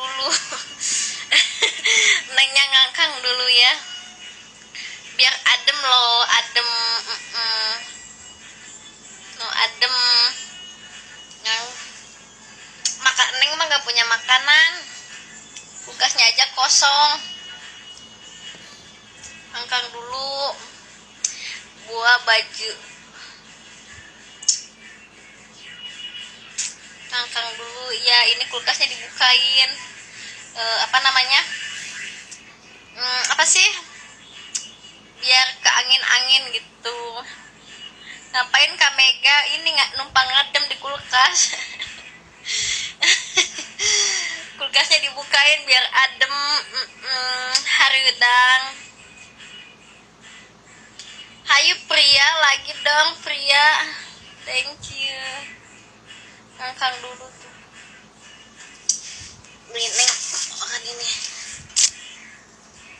dulu. Nengnya ngangkang dulu ya, biar adem loh, adem. No, adem. Ngang. Neng mah gak punya makanan, kulkasnya aja kosong. Ngangkang dulu, buah baju. Ngangkang dulu ya, ini kulkasnya dibukain. Apa namanya, apa sih, biar ke angin-angin gitu. Ngapain Kak Mega ini nggak numpang ngadem di kulkas? Kulkasnya dibukain biar adem. Harudang. Hayu Pria, lagi dong Pria. Thank you. Ngangkang dulu tuh. Neng makan ini.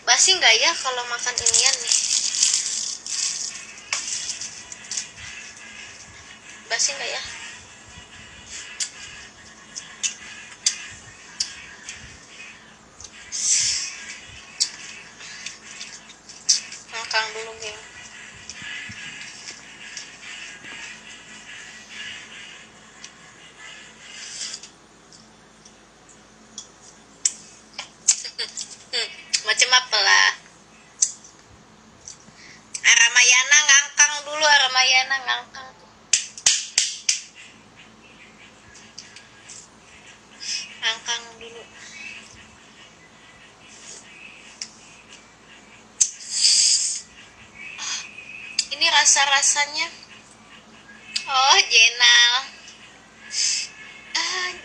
Basi nggak ya kalau makan inian nih? Basi nggak ya? Ngangkang dulu geng. Macam apa lah? Aramayana ngangkang dulu, Aramayana ngangkang. Ngangkang dulu. Ini rasa-rasanya. Oh, Jenal.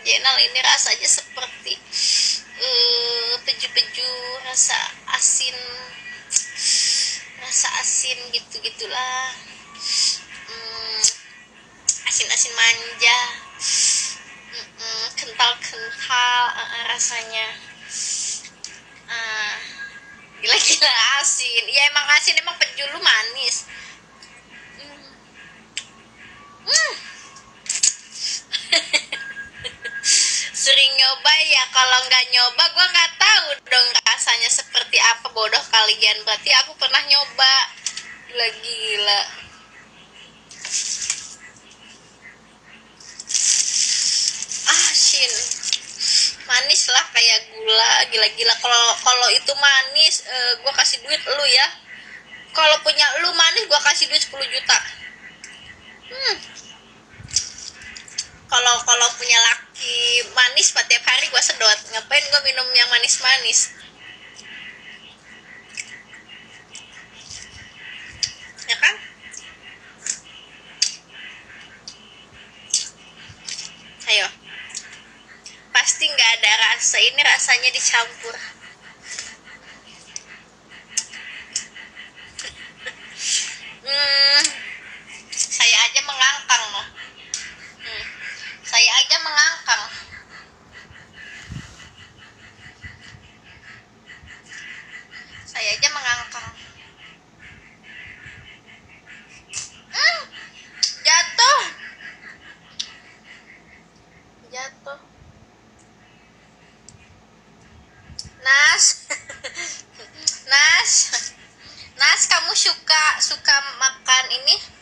Jenal ini rasanya seperti peju-peju, rasa asin gitu-gitulah. Asin-asin manja. Kental-kental rasanya. Gila-gila asin. Ya emang asin, emang peju lu manis. Sering nyoba ya, kalau nggak nyoba gue nggak tahu dong rasanya seperti apa. Bodoh kalian, berarti aku pernah nyoba. Gila-gila. Asin, manis lah kayak gula. Gila-gila, kalau itu manis, gue kasih duit lu ya. Kalau punya lu manis, gue kasih duit 10 juta. Kalau punya laki manis, tiap hari gue sedot. Ngapain gue minum yang manis-manis? Ya kan? Ayo. Pasti nggak ada rasa. Ini rasanya dicampur. Saya aja mengangkang loh. Saya aja mengangkang. Saya aja mengangkang. Jatuh. Jatuh. Nas. Nas. Nas, kamu suka makan ini?